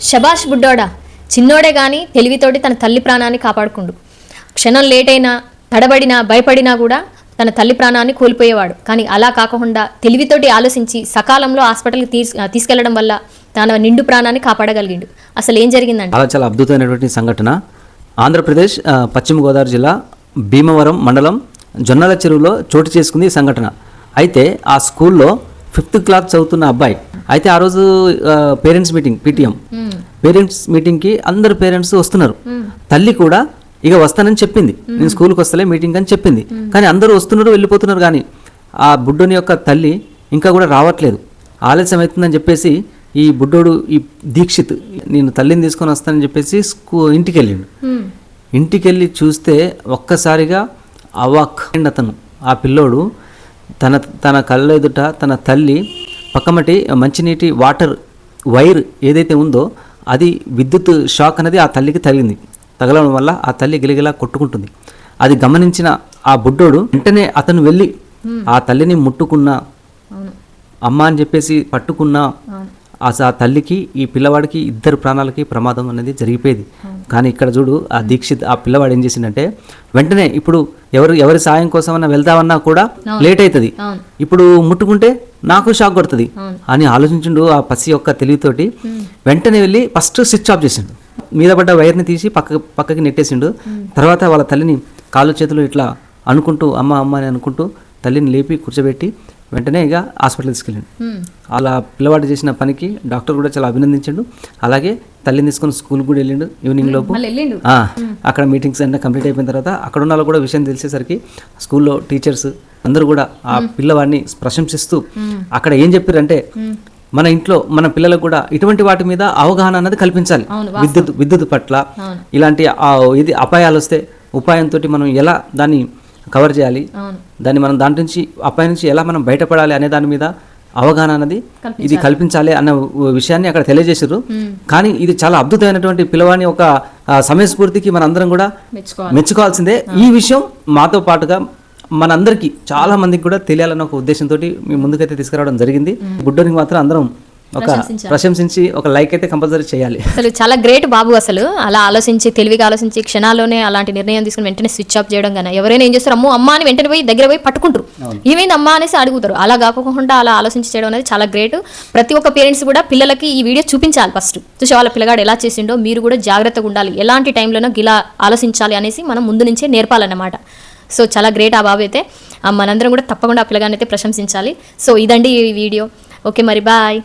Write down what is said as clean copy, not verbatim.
శబాష్ బుడ్డోడా, చిన్నోడే కానీ తెలివితోటి తన తల్లి ప్రాణాన్ని కాపాడుకుండు. క్షణం లేట్ అయినా, తడబడినా, భయపడినా కూడా తన తల్లి ప్రాణాన్ని కోల్పోయేవాడు. కానీ అలా కాకుండా తెలివితోటి ఆలోచించి సకాలంలో హాస్పిటల్కి తీసుకెళ్లడం వల్ల తన నిండు ప్రాణాన్ని కాపాడగలిగిండు. అసలు ఏం జరిగిందంటే అలా చాలా అద్భుతమైనటువంటి సంఘటన. ఆంధ్రప్రదేశ్ పశ్చిమ గోదావరి జిల్లా భీమవరం మండలం జొన్నల చెరువులో చోటు చేసుకుంది ఈ సంఘటన. అయితే ఆ స్కూల్లో 5th క్లాస్ చదువుతున్న అబ్బాయి, అయితే ఆ రోజు పేరెంట్స్ మీటింగ్, PTM పేరెంట్స్ మీటింగ్కి అందరు పేరెంట్స్ వస్తున్నారు. తల్లి కూడా ఇక వస్తానని చెప్పింది, నేను స్కూల్కి వస్తలే మీటింగ్ అని చెప్పింది. కానీ అందరూ వస్తున్నారు, వెళ్ళిపోతున్నారు. కానీ ఆ బుడ్డోని యొక్క తల్లి ఇంకా కూడా రావట్లేదు. ఆలస్యం అవుతుందని చెప్పేసి ఈ బుడ్డోడు, ఈ దీక్షిత్, నేను తల్లిని తీసుకొని వస్తానని చెప్పేసి ఇంటికి వెళ్ళిండు. ఇంటికి వెళ్ళి చూస్తే ఒక్కసారిగా అవాక్ అతను, ఆ పిల్లోడు తన కళ్ళ ఎదుట తన తల్లి పక్కమటి మంచినీటి వాటర్ వైర్ ఏదైతే ఉందో అది విద్యుత్ షాక్ అనేది ఆ తల్లికి తగలడం వల్ల ఆ తల్లి గిలిగిలా కొట్టుకుంటుంది. అది గమనించిన ఆ బుడ్డోడు వెంటనే అతను వెళ్ళి ఆ తల్లిని ముట్టుకున్నా, అమ్మ అని చెప్పేసి పట్టుకున్నా ఆ తల్లికి, ఈ పిల్లవాడికి, ఇద్దరు ప్రాణాలకి ప్రమాదం అనేది జరిగిపోయేది. కానీ ఇక్కడ చూడు, ఆ దీక్షిత్, ఆ పిల్లవాడు ఏం చేసిందంటే వెంటనే ఇప్పుడు ఎవరి సాయం కోసమన్నా వెళ్దామన్నా కూడా లేట్ అవుతుంది, ఇప్పుడు ముట్టుకుంటే నాకు షాక్ కొడుతుంది అని ఆలోచించిండు. ఆ పసి యొక్క తెలివితోటి వెంటనే వెళ్ళి ఫస్ట్ స్విచ్ ఆఫ్ చేసిండు, మీద పడ్డ వైర్ని తీసి పక్కకి నెట్టేసిండు. తర్వాత వాళ్ళ తల్లిని కాళ్ళు చేతులు ఇట్లా అనుకుంటూ అమ్మ అమ్మ అని అనుకుంటూ తల్లిని లేపి కూర్చోబెట్టి వెంటనే ఇక హాస్పిటల్ తీసుకెళ్ళిండు. అలా పిల్లవాడు చేసిన పనికి డాక్టర్ కూడా చాలా అభినందించాడు. అలాగే తల్లిని తీసుకొని స్కూల్కి కూడా వెళ్ళిండు. ఈవినింగ్ లోపు అక్కడ మీటింగ్స్ అన్నీ కంప్లీట్ అయిపోయిన తర్వాత అక్కడ ఉన్న వాళ్ళు కూడా విషయం తెలిసేసరికి స్కూల్లో టీచర్స్ అందరూ కూడా ఆ పిల్లవాడిని ప్రశంసిస్తూ అక్కడ ఏం చెప్పారంటే, మన ఇంట్లో మన పిల్లలకు కూడా ఇటువంటి వాటి మీద అవగాహన అనేది కల్పించాలి. విద్యుత్ పట్ల ఇలాంటి ఇది అపాయాలు వస్తే ఉపాయంతో మనం ఎలా దాన్ని కవర్ చేయాలి, దాన్ని మనం దాంట్ నుంచి అపాయం నుంచి ఎలా మనం బయటపడాలి అనే దాని మీద అవగాహన అనేది ఇది కల్పించాలి అన్న విషయాన్ని అక్కడ తెలియజేశారు. కానీ ఇది చాలా అద్భుతమైనటువంటి పిల్లవాడిని ఒక సమయస్ఫూర్తికి మనందరం కూడా మెచ్చుకోవాల్సిందే. ఈ విషయం మాతో పాటుగా మనందరికీ చాలా మందికి కూడా తెలియాలన్న ఒక ఉద్దేశంతో మీ ముందుకైతే తీసుకురావడం జరిగింది. బుడ్డోనికి మాత్రం అందరం ఒక ప్రశంసించి ఒక లైక్ అయితే కంపల్సరీ చేయాలి. అసలు చాలా గ్రేట్ బాబు. అసలు అలా ఆలోచించి, తెలివిగా ఆలోచించి క్షణాల్లోనే అలాంటి నిర్ణయం తీసుకుని వెంటనే స్విచ్ ఆఫ్ చేయడం. కానీ ఎవరైనా ఏం చేస్తారు, అమ్మ అని వెంటనే పోయి దగ్గర పోయి పట్టుకుంటారు, ఏమైంది అమ్మ అనేసి అడుగుతారు. అలా కాకుండా అలా ఆలోచించి చేయడం అనేది చాలా గ్రేట్. ప్రతి ఒక్క పేరెంట్స్ కూడా పిల్లలకి ఈ వీడియో చూపించాలి. ఫస్ట్ చూసి వాళ్ళ పిల్లగాడు ఎలా చేసిండో మీరు కూడా జాగ్రత్తగా ఉండాలి, ఎలాంటి టైంలోనో ఇలా ఆలోచించాలి అనేసి మనం ముందు నుంచే నేర్పాలన్నమాట. సో చాలా గ్రేట్ ఆ బాబు అయితే. మనందరం కూడా తప్పకుండా ఆ పిల్లగాని అయితే ప్రశంసించాలి. సో ఇదండి ఈ వీడియో. ఓకే మరి బాయ్.